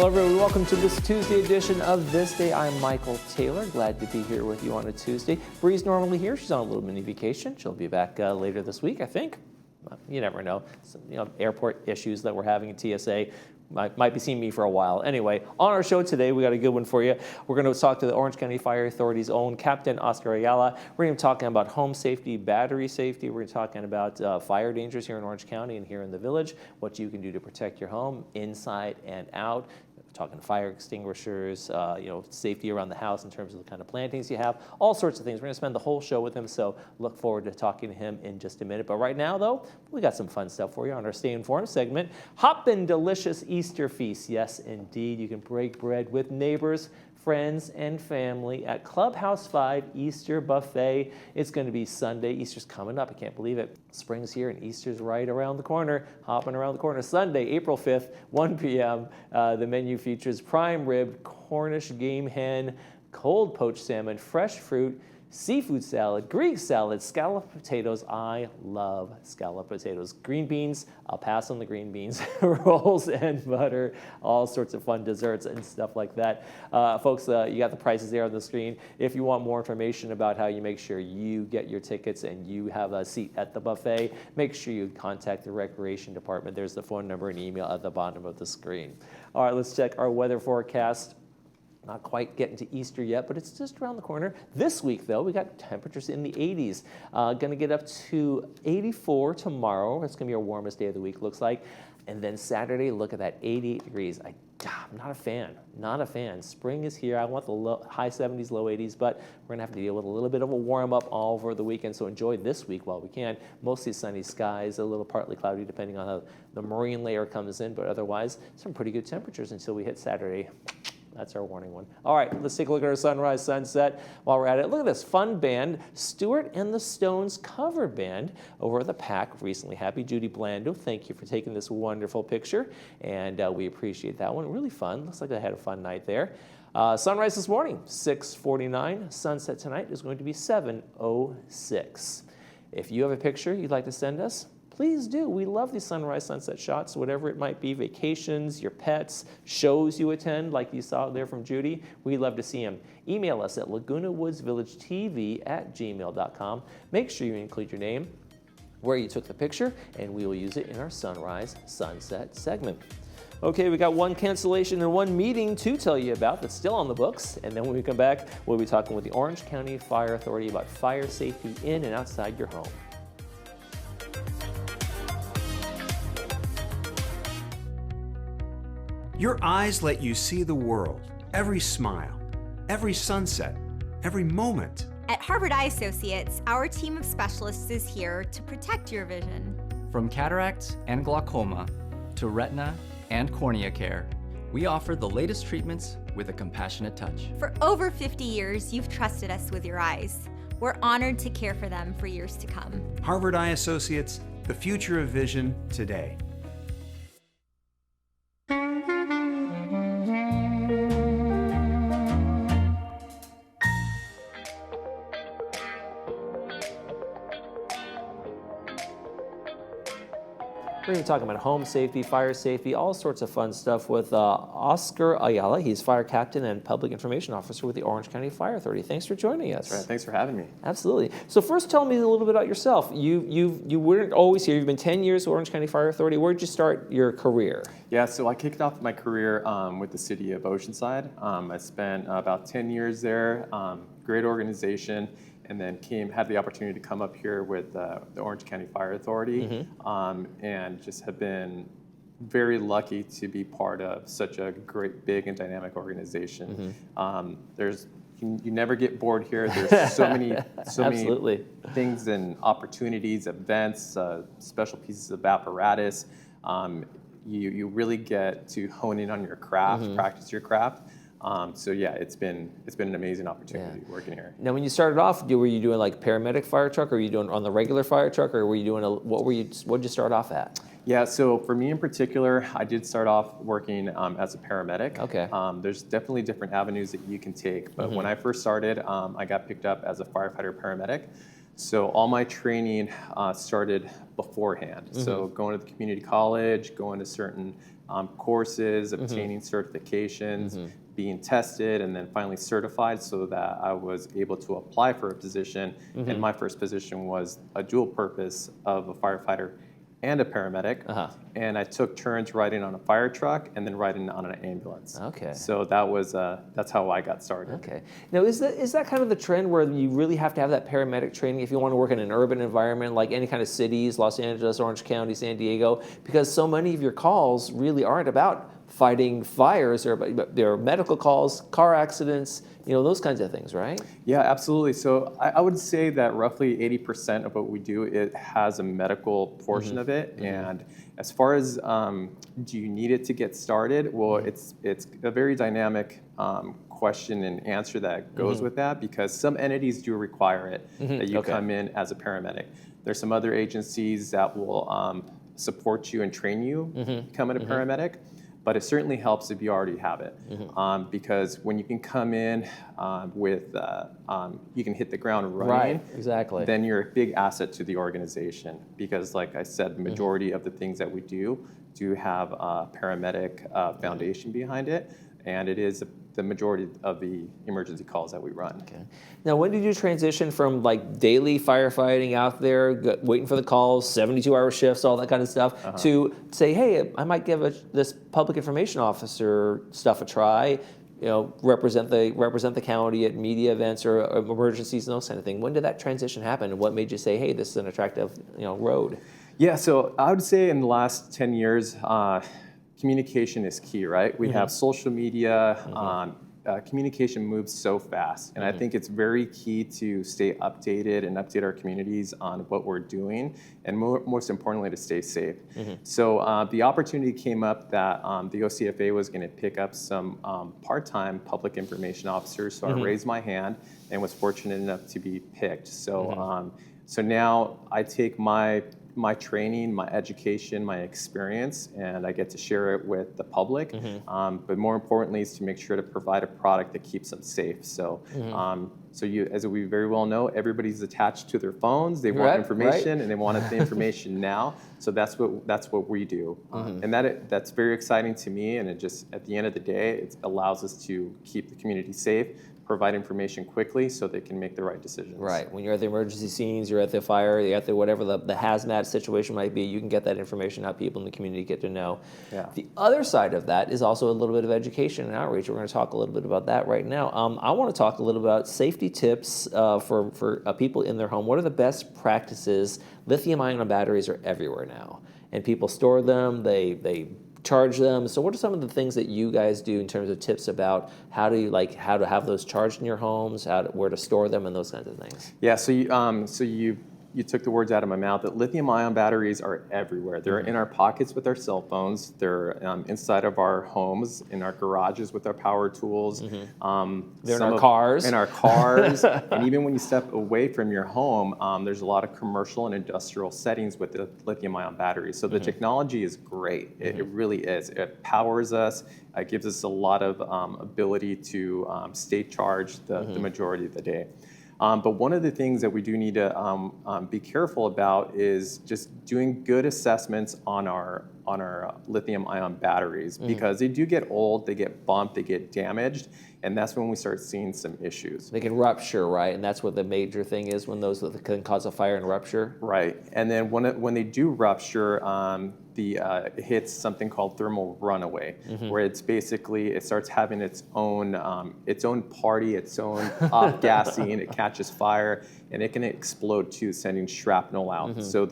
Hello everyone, welcome to this Tuesday edition of This Day. I'm Michael Taylor, glad to be here with you on a Tuesday. Bree's normally here, she's on a little mini vacation. She'll be back later this week, I think. You never know. Some, airport issues that we're having at TSA. Might be seeing me for a while. Anyway, on our show today, we got a good one for you. We're going to talk to the Orange County Fire Authority's own Captain Oscar Ayala. We're going to be talking about home safety, battery safety. We're going to be talking about fire dangers here in Orange County and here in the village, what you can do to protect your home inside and out. We're talking fire extinguishers, safety around the house in terms of the kind of plantings you have, all sorts of things. We're going to spend the whole show with him, so look forward to talking to him in just a minute. But right now, though, we got some fun stuff for you on our Stay Informed segment. Hoppin' delicious Easter feast. Yes, indeed. You can break bread with neighbors, friends, and family at Clubhouse 5 Easter Buffet. It's going to be Sunday. Easter's coming up. I can't believe it. Spring's here and Easter's right around the corner, hopping around the corner. Sunday, April 5th, 1 p.m. The menu features prime rib, Cornish game hen, cold poached salmon, fresh fruit, seafood salad, Greek salad, scalloped potatoes. I love scalloped potatoes. Green beans, I'll pass on the green beans. Rolls and butter, all sorts of fun desserts and stuff like that. Folks, you got the prices there on the screen. If you want more information about how you make sure you get your tickets and you have a seat at the buffet, make sure you contact the Recreation Department. There's the phone number and email at the bottom of the screen. All right, let's check our weather forecast. Not quite getting to Easter yet, but it's just around the corner. This week, though, we got temperatures in the 80s. Going to get up to 84 tomorrow. It's going to be our warmest day of the week, looks like. And then Saturday, look at that, 88 degrees. I'm not a fan. Not a fan. Spring is here. I want the high 70s, low 80s, but we're going to have to deal with a little bit of a warm-up all over the weekend, so enjoy this week while we can. Mostly sunny skies, a little partly cloudy depending on how the marine layer comes in, but otherwise, some pretty good temperatures until we hit Saturday. That's our warning one. All right, let's take a look at our sunrise, sunset while we're at it. Look at this fun band, Stewart and the Stones cover band over at the PAC recently. Happy Judy Blando, thank you for taking this wonderful picture, and we appreciate that one. Really fun. Looks like they had a fun night there. Sunrise this morning, 6:49. Sunset tonight is going to be 7:06. If you have a picture you'd like to send us, please do. We love these sunrise, sunset shots, whatever it might be, vacations, your pets, shows you attend, like you saw there from Judy. We'd love to see them. Email us at lagunawoodsvillagetv@gmail.com. Make sure you include your name, where you took the picture, and we will use it in our sunrise, sunset segment. Okay, we got one cancellation and one meeting to tell you about that's still on the books. And then when we come back, we'll be talking with the Orange County Fire Authority about fire safety in and outside your home. Your eyes let you see the world, every smile, every sunset, every moment. At Harvard Eye Associates, our team of specialists is here to protect your vision. From cataracts and glaucoma to retina and cornea care, we offer the latest treatments with a compassionate touch. For over 50 years, you've trusted us with your eyes. We're honored to care for them for years to come. Harvard Eye Associates, the future of vision today. We're going to be talking about home safety, fire safety, all sorts of fun stuff with Oscar Ayala. He's fire captain and public information officer with the Orange County Fire Authority. Thanks for joining us. That's right. Thanks for having me. Absolutely. So first, tell me a little bit about yourself. You weren't always here. You've been 10 years with Orange County Fire Authority. Where did you start your career? Yeah, so I kicked off my career with the city of Oceanside. I spent about 10 years there. Great organization. And then had the opportunity to come up here with the Orange County Fire Authority, and just have been very lucky to be part of such a great, big, and dynamic organization. You never get bored here. There's so many things and opportunities, events, special pieces of apparatus. You really get to hone in on your craft, practice your craft. So yeah, it's been an amazing opportunity working here. Now, when you started off, were you doing like paramedic fire truck, or were you doing on the regular fire truck, or were you doing what did you start off at? Yeah, so for me in particular, I did start off working as a paramedic. Okay. There's definitely different avenues that you can take, but when I first started, I got picked up as a firefighter paramedic. So all my training started beforehand. So going to the community college, going to certain courses, obtaining certifications, being tested, and then finally certified so that I was able to apply for a position. And my first position was a dual purpose of a firefighter and a paramedic. And I took turns riding on a fire truck and then riding on an ambulance. Okay. So that was that's how I got started. Okay. Now, is that kind of the trend where you really have to have that paramedic training if you want to work in an urban environment, like any kind of cities, Los Angeles, Orange County, San Diego? Because so many of your calls really aren't about fighting fires, they're medical calls, car accidents, those kinds of things, right? Yeah, absolutely. So I would say that roughly 80% of what we do, it has a medical portion of it. And as far as do you need it to get started? Well, it's a very dynamic question and answer that goes with that, because some entities do require it, that you come in as a paramedic. There's some other agencies that will support you and train you becoming a paramedic. But it certainly helps if you already have it, because when you can come in you can hit the ground running. Right, exactly. Then you're a big asset to the organization, because, like I said, the majority of the things that we do have a paramedic foundation behind it, and it is the majority of the emergency calls that we run. Okay. Now, when did you transition from like daily firefighting out there, waiting for the calls, 72-hour shifts, all that kind of stuff, to say, hey, I might give this public information officer stuff a try, represent the county at media events or emergencies and those kind of things? When did that transition happen, and what made you say, hey, this is an attractive road? Yeah, so I would say in the last 10 years, communication is key, right? We have social media. Communication moves so fast, and I think it's very key to stay updated and update our communities on what we're doing, and most importantly, to stay safe. So the opportunity came up that the OCFA was going to pick up some part-time public information officers, so I raised my hand and was fortunate enough to be picked. So so now I take my training, my education, my experience, and I get to share it with the public. But more importantly is to make sure to provide a product that keeps them safe. So, as we very well know, everybody's attached to their phones. They want information, and they want the information now. So that's what we do, and that's very exciting to me. And it just, at the end of the day, it allows us to keep the community safe, provide information quickly so they can make the right decisions. Right. When you're at the emergency scenes, you're at the fire, you're at the whatever the hazmat situation might be, you can get that information out. People in the community get to know. Yeah. The other side of that is also a little bit of education and outreach. We're going to talk a little bit about that right now. I want to talk a little about safety tips for people in their home. What are the best practices? Lithium-ion batteries are everywhere now, and people store them. They charge them. So what are some of the things that you guys do in terms of tips about how to have those charged in your homes, where to store them, and those kinds of things? Yeah, so you took the words out of my mouth. That lithium-ion batteries are everywhere. They're in our pockets with our cell phones. They're inside of our homes, in our garages with our power tools. They're in our cars. In our cars. And even when you step away from your home, there's a lot of commercial and industrial settings with the lithium-ion batteries. So the technology is great. It really is. It powers us. It gives us a lot of ability to stay charged the majority of the day. But one of the things that we do need to be careful about is just doing good assessments on our lithium-ion batteries, because they do get old, they get bumped, they get damaged, and that's when we start seeing some issues. They can rupture, right? And that's what the major thing is, when those can cause a fire and rupture. Right, and then when they do rupture, it hits something called thermal runaway, where it's basically, it starts having its own party, its own off-gassing, it catches fire, and it can explode too, sending shrapnel out. So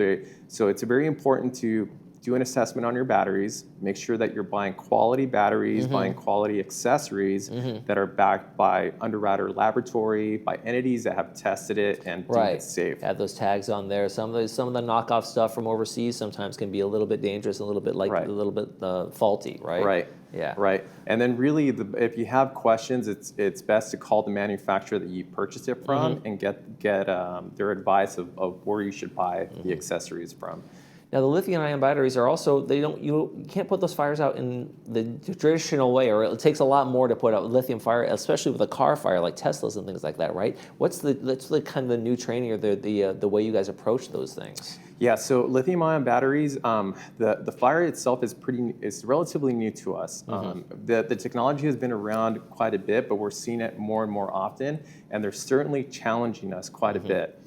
it's very important to do an assessment on your batteries, make sure that you're buying quality batteries, buying quality accessories that are backed by Underwriter Laboratory, by entities that have tested it and deemed it safe. Have those tags on there. Some of the knockoff stuff from overseas sometimes can be a little bit dangerous, a little bit faulty, right? Right. Yeah. Right. And then really, if you have questions, it's best to call the manufacturer that you purchased it from and get their advice of where you should buy the accessories from. Now the lithium-ion batteries are also, you can't put those fires out in the traditional way, or it takes a lot more to put out lithium fire, especially with a car fire like Teslas and things like that, right? That's the kind of the new training or the way you guys approach those things? Yeah, so lithium-ion batteries, the fire itself is relatively new to us. The technology has been around quite a bit, but we're seeing it more and more often, and they're certainly challenging us quite a bit.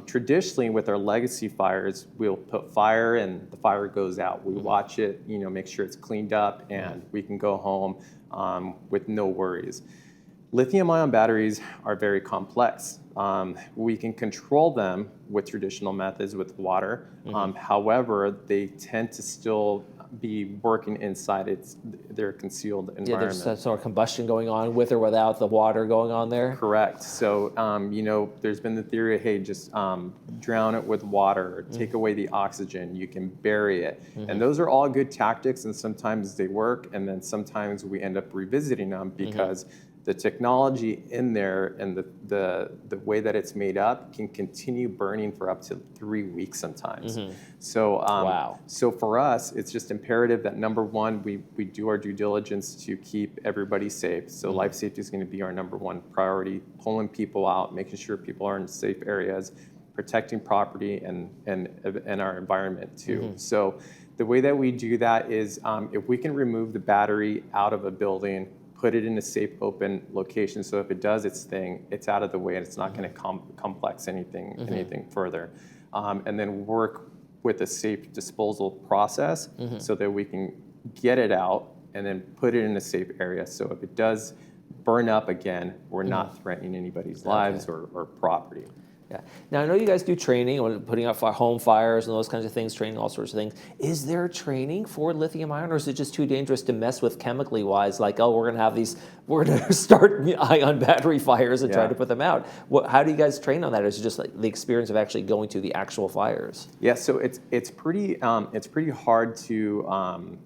Traditionally, with our legacy fires, we'll put fire and the fire goes out. We watch it, make sure it's cleaned up, and we can go home with no worries. Lithium-ion batteries are very complex. We can control them with traditional methods with water. However, they tend to still be working inside their concealed environment. Yeah, there's that sort of combustion going on with or without the water going on there. Correct. So, there's been the theory of, hey, just drown it with water, or take away the oxygen, you can bury it. And those are all good tactics, and sometimes they work, and then sometimes we end up revisiting them because the technology in there and the way that it's made up can continue burning for up to 3 weeks sometimes. So, Wow. So for us, it's just imperative that number one, we do our due diligence to keep everybody safe. So life safety is going to be our number one priority, pulling people out, making sure people are in safe areas, protecting property and our environment too. So the way that we do that is if we can remove the battery out of a building, put it in a safe, open location, so if it does its thing, it's out of the way and it's not going to complex anything further. And then work with a safe disposal process so that we can get it out and then put it in a safe area. So if it does burn up again, we're not threatening anybody's lives or property. Yeah. Now I know you guys do training on putting out home fires and those kinds of things, training all sorts of things. Is there training for lithium ion, or is it just too dangerous to mess with chemically wise? Like, oh, we're gonna start ion battery fires and try to put them out. How do you guys train on that? Or is it just like the experience of actually going to the actual fires? Yeah. So it's pretty hard to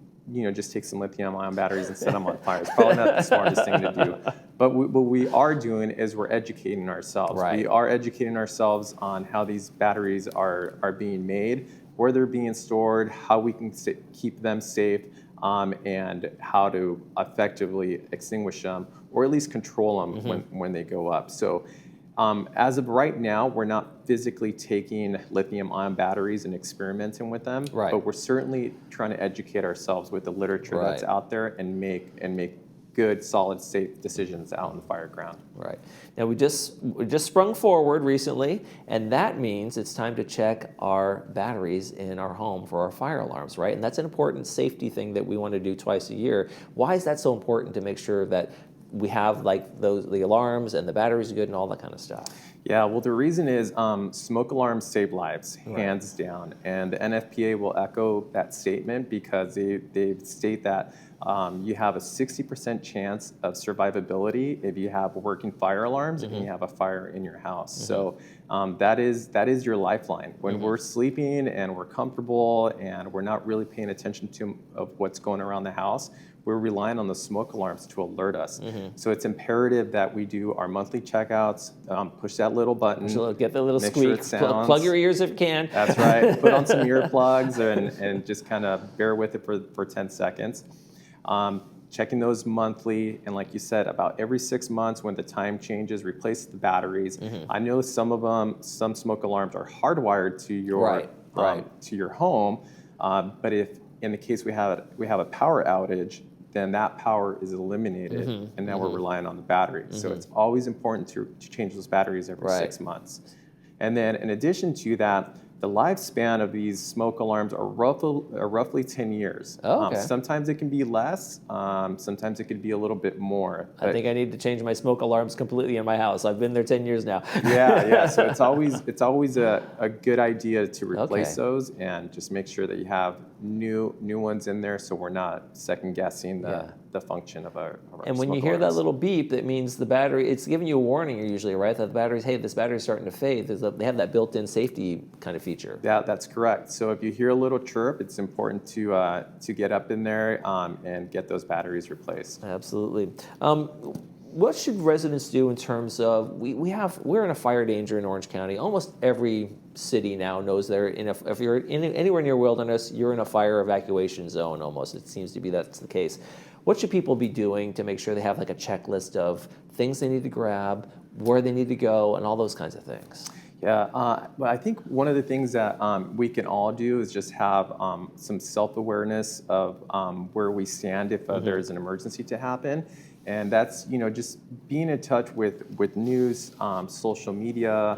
just take some lithium-ion batteries and set them on fire. It's probably not the smartest thing to do. But what we are doing is we're educating ourselves. Right. We are educating ourselves on how these batteries are being made, where they're being stored, how we can keep them safe, and how to effectively extinguish them, or at least control them when they go up. So as of right now, we're not physically taking lithium-ion batteries and experimenting with them, but we're certainly trying to educate ourselves with the literature that's out there and make good, solid, safe decisions out in the fire ground. Right. Now we just sprung forward recently, and that means it's time to check our batteries in our home for our fire alarms, right? And that's an important safety thing that we want to do twice a year. Why is that so important to make sure that we have the alarms and the batteries are good and all that kind of stuff? Yeah, well, the reason is smoke alarms save lives, hands down. And the NFPA will echo that statement because they state that you have a 60% chance of survivability if you have working fire alarms and you have a fire in your house. So that is your lifeline. When we're sleeping and we're comfortable and we're not really paying attention to what's going around the house, we're relying on the smoke alarms to alert us. So it's imperative that we do our monthly checkouts, push that little button, get the little squeak, sure plug your ears if you can. That's right. Put on some earplugs and just kind of bear with it for 10 seconds. Checking those monthly, and like you said, about every 6 months when the time changes, replace the batteries. I know some smoke alarms are hardwired to your to your home, but if in the case we have a power outage, then that power is eliminated, and now we're relying on the battery. So it's always important to change those batteries every 6 months. And then in addition to that, the lifespan of these smoke alarms are roughly 10 years. Sometimes it can be less, sometimes it could be a little bit more. I think I need to change my smoke alarms completely in my house. I've been there 10 years now. Yeah. So it's always a good idea to replace those and just make sure that you have new ones in there, so we're not second guessing the function of our And when smoke you hear alarms. that little beep, that means the battery, it's giving you a warning usually, right? That the battery's, hey, this battery's starting to fade. They have that built-in safety kind of feature. Yeah, that's correct. So if you hear a little chirp, it's important to get up in there and get those batteries replaced. Absolutely. what should residents do in terms of, we're in a fire danger in Orange County. Almost every city now knows they're if you're anywhere near wilderness, you're in a fire evacuation zone almost. It seems to be that's the case. What should people be doing to make sure they have like a checklist of things they need to grab, where they need to go, and all those kinds of things? Yeah, but I think one of the things that we can all do is just have some self-awareness of where we stand if there's an emergency to happen. And that's, just being in touch with news, social media,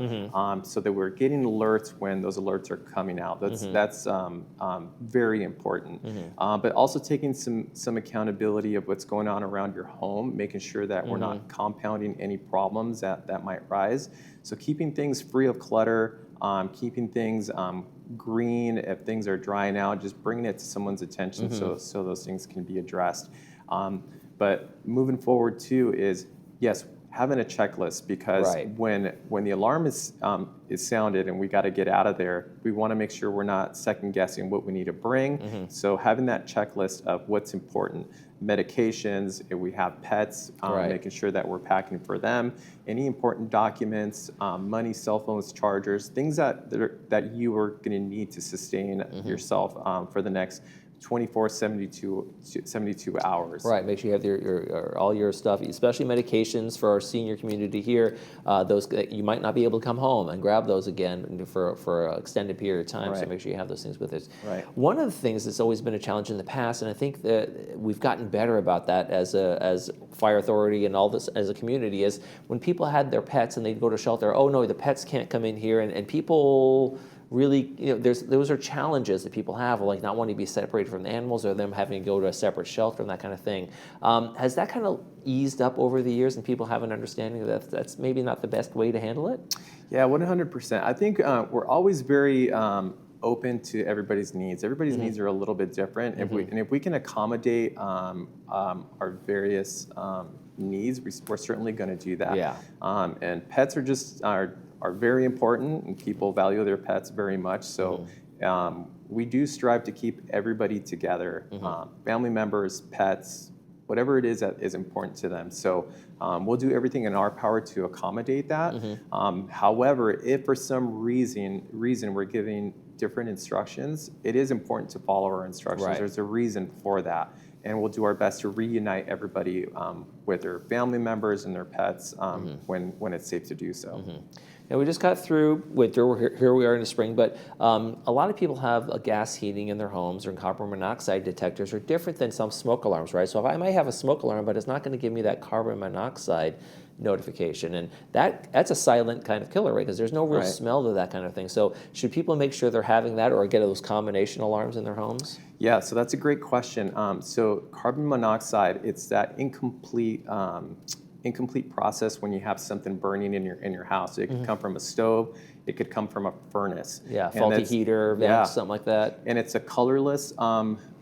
so that we're getting alerts when those alerts are coming out. That's very important. But also taking some accountability of what's going on around your home, making sure that we're not compounding any problems that might rise. So keeping things free of clutter, keeping things green if things are drying out, just bringing it to someone's attention so those things can be addressed. But moving forward too is, yes, having a checklist, because when the alarm is sounded and we got to get out of there, we want to make sure we're not second guessing what we need to bring. So having that checklist of what's important, medications, if we have pets, making sure that we're packing for them, any important documents, money, cell phones, chargers, things that you are going to need to sustain yourself for the next 24, 72 hours. Right, make sure you have your all your stuff, especially medications for our senior community here. Those you might not be able to come home and grab those again for an extended period of time, so make sure you have those things with us. Right. One of the things that's always been a challenge in the past, and I think that we've gotten better about that as fire authority and all this as a community, is when people had their pets and they'd go to shelter, oh no, the pets can't come in here, and people really, those are challenges that people have, like not wanting to be separated from the animals or them having to go to a separate shelter and that kind of thing. Has that kind of eased up over the years and people have an understanding that that's maybe not the best way to handle it? Yeah, 100%. I think we're always very open to everybody's needs. Everybody's needs are a little bit different. If we can accommodate our various needs, we're certainly going to do that. Yeah. And pets are very important, and people value their pets very much. So we do strive to keep everybody together, family members, pets, whatever it is that is important to them. So we'll do everything in our power to accommodate that. However, if for some reason we're giving different instructions, it is important to follow our instructions. Right. There's a reason for that. And we'll do our best to reunite everybody with their family members and their pets when it's safe to do so. Now, we just got through winter. Here we are in the spring, but a lot of people have a gas heating in their homes, or carbon monoxide detectors are different than some smoke alarms, right? So if I might have a smoke alarm, but it's not going to give me that carbon monoxide notification, and that's a silent kind of killer, right? Because there's no real smell to that kind of thing. So should people make sure they're having that, or get those combination alarms in their homes? Yeah, so that's a great question. So carbon monoxide, it's that incomplete process when you have something burning in your house. It could come from a stove, it could come from a furnace. Yeah, faulty heater, vents, something like that. And it's a colorless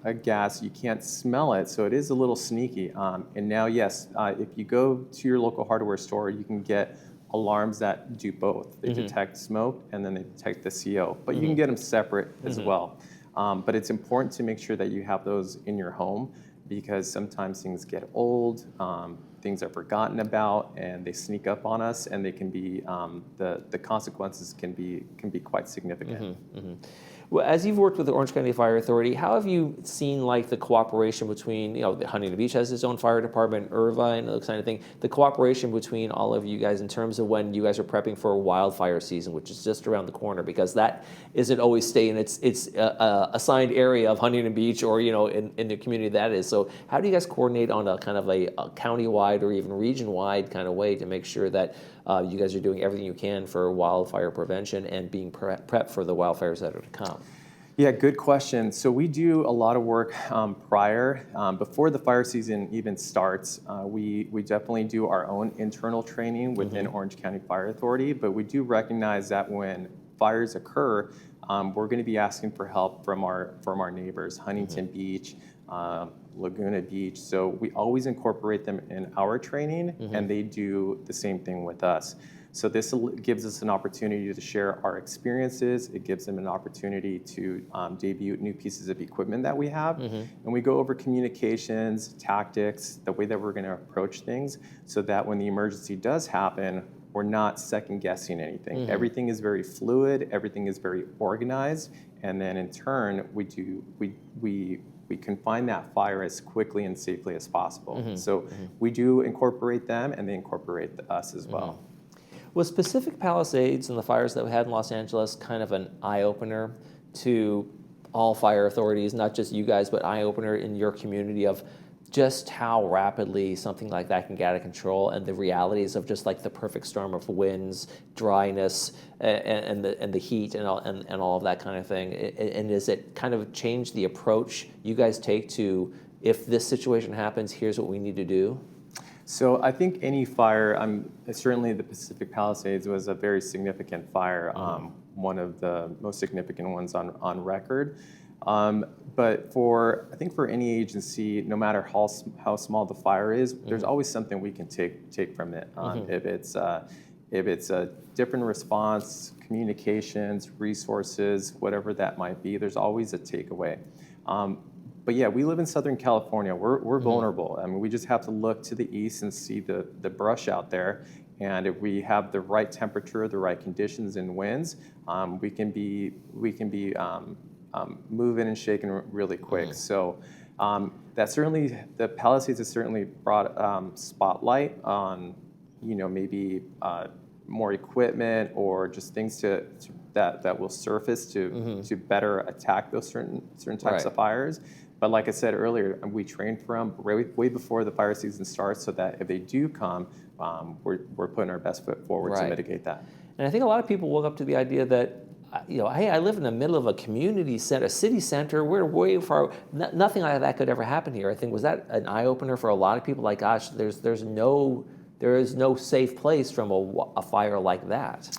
a gas. You can't smell it, so it is a little sneaky. And now, yes, if you go to your local hardware store, you can get alarms that do both. They detect smoke and then they detect the CO, but you can get them separate as well. But it's important to make sure that you have those in your home, because sometimes things get old, things are forgotten about, and they sneak up on us, and they can be the consequences can be quite significant. Well, as you've worked with the Orange County Fire Authority, how have you seen like the cooperation between, the Huntington Beach has its own fire department, Irvine, that kind of thing, the cooperation between all of you guys in terms of when you guys are prepping for wildfire season, which is just around the corner, because that isn't always stay in its assigned area of Huntington Beach or, in the community that is. So how do you guys coordinate on a kind of a county-wide or even region-wide kind of way to make sure that you guys are doing everything you can for wildfire prevention and being prepped for the wildfires that are to come? Yeah, good question. So we do a lot of work prior, before the fire season even starts. We definitely do our own internal training within Orange County Fire Authority, but we do recognize that when fires occur, we're going to be asking for help from our neighbors, Huntington Beach, Laguna Beach. So we always incorporate them in our training, and they do the same thing with us. So this gives us an opportunity to share our experiences. It gives them an opportunity to debut new pieces of equipment that we have. And we go over communications, tactics, the way that we're going to approach things, so that when the emergency does happen, we're not second guessing anything. Everything is very fluid, everything is very organized, and then in turn, we confine that fire as quickly and safely as possible. So we do incorporate them, and they incorporate us as well. Was Pacific Palisades and the fires that we had in Los Angeles kind of an eye-opener to all fire authorities, not just you guys, but eye-opener in your community of just how rapidly something like that can get out of control, and the realities of just like the perfect storm of winds, dryness, and the heat and all of that kind of thing? And does it kind of change the approach you guys take to, if this situation happens, here's what we need to do? So I think any fire, certainly the Pacific Palisades was a very significant fire, one of the most significant ones on record. But I think for any agency, no matter how small the fire is, there's always something we can take from it. If it's a different response, communications, resources, whatever that might be, there's always a takeaway. But yeah, we live in Southern California. We're vulnerable. I mean, we just have to look to the east and see the brush out there. And if we have the right temperature, the right conditions and winds, we can be moving and shaking really quick. So that certainly, the Palisades has certainly brought spotlight on, maybe more equipment or just things that will surface to better attack those certain types of fires. But like I said earlier, we train for them way before the fire season starts, so that if they do come, we're putting our best foot forward to mitigate that. And I think a lot of people woke up to the idea that, hey, I live in the middle of a community center, a city center. We're way far. Nothing like that could ever happen here. I think, was that an eye opener for a lot of people? Like, gosh, there is no safe place from a fire like that.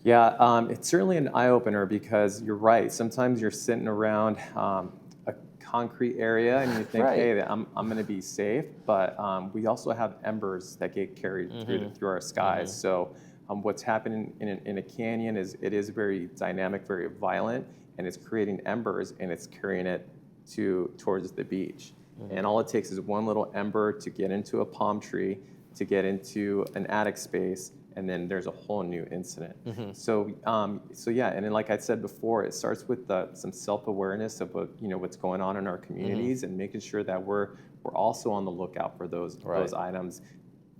Yeah, it's certainly an eye opener, because you're right. Sometimes you're sitting around a concrete area and you think, hey, I'm going to be safe. But we also have embers that get carried through our skies. So what's happening in a canyon is it is very dynamic, very violent, and it's creating embers and it's carrying it towards the beach. And all it takes is one little ember to get into a palm tree, to get into an attic space, and then there's a whole new incident. So yeah, and then like I said before, it starts with some self-awareness of what's going on in our communities, and making sure that we're also on the lookout for those items.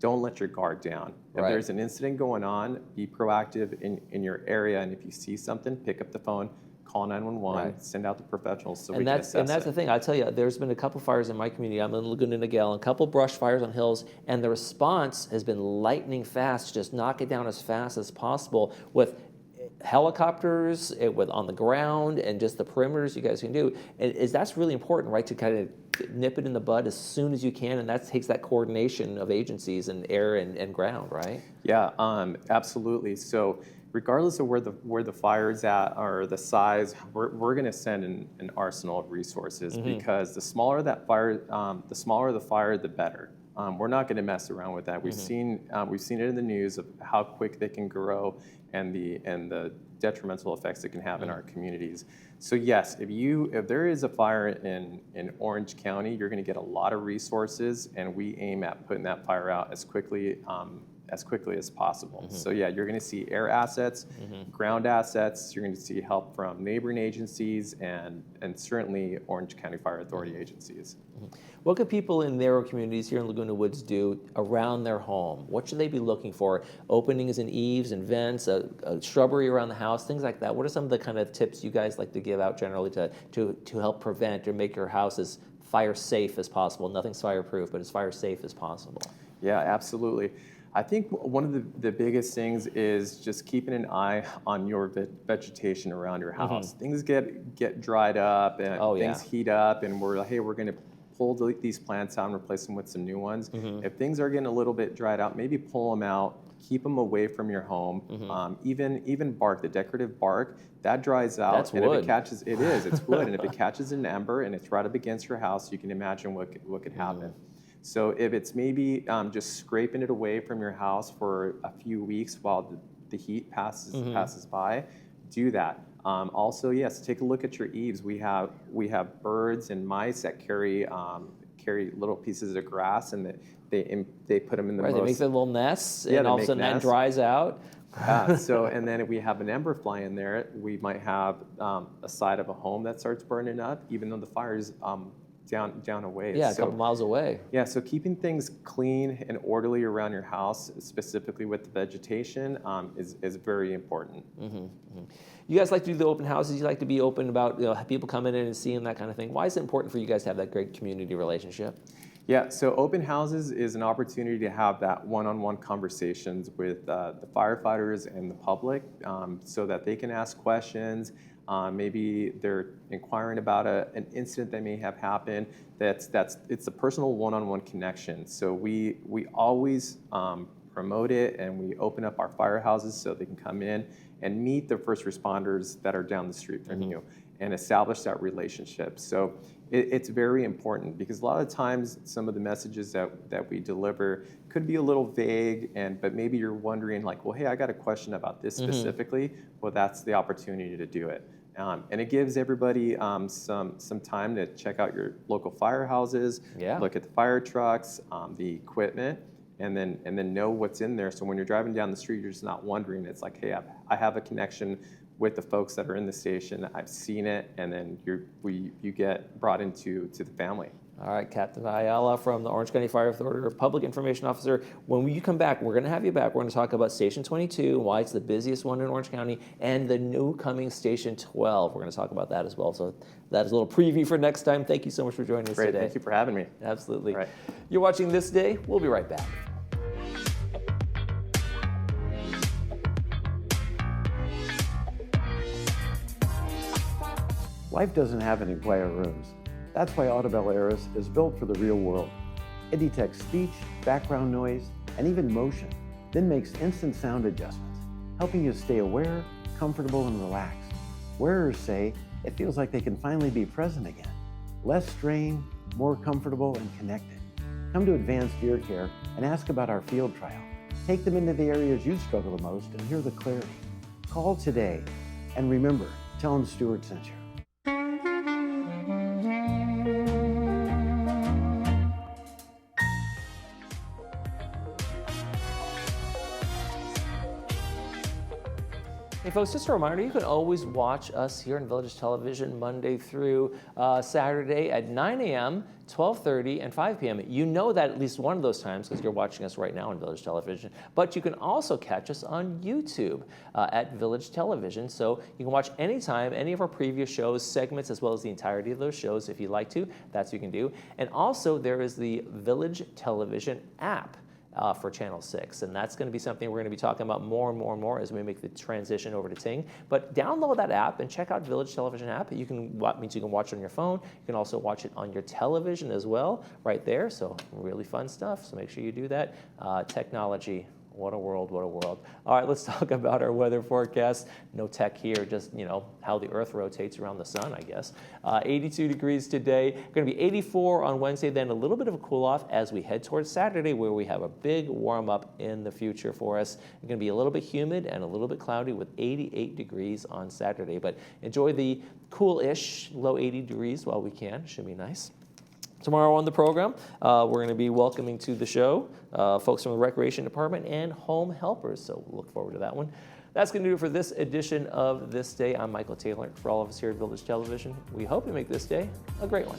Don't let your guard down. If there's an incident going on, be proactive in your area, and if you see something, pick up the phone, call 911, send out the professionals so we can assess it. And that's the thing. I tell you, there's been a couple fires in my community. I'm in Laguna Niguel, and a couple brush fires on hills, and the response has been lightning fast. Just knock it down as fast as possible with helicopters, on the ground, and just the perimeters you guys can do. And that's really important, right? To kind of nip it in the bud as soon as you can, and that takes that coordination of agencies and air and ground, right? Yeah, absolutely. So regardless of where the fire is at or the size, we're going to send an arsenal of resources, because the smaller the fire, the better. We're not going to mess around with that. We've seen it in the news of how quick they can grow and the detrimental effects it can have in our communities. So yes, if there is a fire in Orange County, you're going to get a lot of resources, and we aim at putting that fire out as quickly as possible. So yeah, you're going to see air assets, ground assets. You're going to see help from neighboring agencies and certainly Orange County Fire Authority agencies. What could people in their communities here in Laguna Woods do around their home? What should they be looking for? Openings and eaves and vents, a shrubbery around the house, things like that. What are some of the kind of tips you guys like to give out generally to help prevent or make your house as fire safe as possible? Nothing's fireproof, but as fire safe as possible. Yeah, absolutely. I think one of the biggest things is just keeping an eye on your vegetation around your house. Things get dried up and things heat up, and we're like, hey, we're going to pull these plants out and replace them with some new ones. If things are getting a little bit dried out, maybe pull them out, keep them away from your home. Even bark, the decorative bark, that dries out. That's and wood. If it catches, it's wood, and if it catches an ember and it's right up against your house, you can imagine what could happen. So if it's maybe just scraping it away from your house for a few weeks while the heat passes by, do that. Also, yes, take a look at your eaves. We have birds and mice that carry little pieces of grass, and they put them in the Right, most. they make their little nests, Yeah, and they all of a make sudden that nests. dries out. And then if we have an ember fly in there, we might have a side of a home that starts burning up, even though the fire's down a ways. Yeah, a couple miles away. Yeah, so keeping things clean and orderly around your house, specifically with the vegetation, is very important. You guys like to do the open houses. You like to be open about people coming in and seeing that kind of thing. Why is it important for you guys to have that great community relationship? Yeah, so open houses is an opportunity to have that one-on-one conversations with the firefighters and the public, so that they can ask questions. Maybe they're inquiring about an incident that may have happened. It's a personal one-on-one connection. So we always promote it, and we open up our firehouses so they can come in and meet the first responders that are down the street from you and establish that relationship. So it's very important, because a lot of times some of the messages that we deliver could be a little vague, but maybe you're wondering like, well, hey, I got a question about this specifically. Well, that's the opportunity to do it. And it gives everybody some time to check out your local firehouses, look at the fire trucks, the equipment, and then know what's in there. So when you're driving down the street, you're just not wondering. It's like, hey, I have a connection with the folks that are in the station. I've seen it, and then you get brought into the family. All right, Captain Ayala from the Orange County Fire Authority, Public Information Officer. When you come back, we're going to have you back. We're going to talk about Station 22, why it's the busiest one in Orange County, and the new coming Station 12. We're going to talk about that as well. So that is a little preview for next time. Thank you so much for joining us Great, today. thank you for having me. Absolutely. Right. You're watching This Day. We'll be right back. Life doesn't have any quiet rooms. That's why Audibel Aris is built for the real world. It detects speech, background noise, and even motion, then makes instant sound adjustments, helping you stay aware, comfortable, and relaxed. Wearers say it feels like they can finally be present again. Less strain, more comfortable, and connected. Come to Advanced Ear Care and ask about our field trial. Take them into the areas you struggle the most and hear the clarity. Call today, and remember, tell them Stuart sent you. Hey folks, just a reminder, you can always watch us here in Village Television Monday through Saturday at 9 a.m., 12:30, and 5 p.m. You know that at least one of those times because you're watching us right now on Village Television, but you can also catch us on YouTube at Village Television. So you can watch anytime, any of our previous shows, segments, as well as the entirety of those shows if you'd like to. That's what you can do. And also there is the Village Television app. For Channel 6, and that's going to be something we're going to be talking about more and more and more as we make the transition over to Ting. But download that app and check out Village Television app. You can means you can watch it on your phone. You can also watch it on your television as well, right there. So really fun stuff. So make sure you do that. Technology. What a world, what a world. All right, let's talk about our weather forecast. No tech here, just, how the Earth rotates around the sun, I guess. 82 degrees today. Going to be 84 on Wednesday, then a little bit of a cool off as we head towards Saturday, where we have a big warm up in the future for us. It's going to be a little bit humid and a little bit cloudy with 88 degrees on Saturday. But enjoy the cool-ish low 80 degrees while we can. Should be nice. Tomorrow on the program, we're going to be welcoming to the show folks from the Recreation Department and home helpers, so we'll look forward to that one. That's going to do it for this edition of This Day. I'm Michael Taylor. For all of us here at Village Television, we hope you make this day a great one.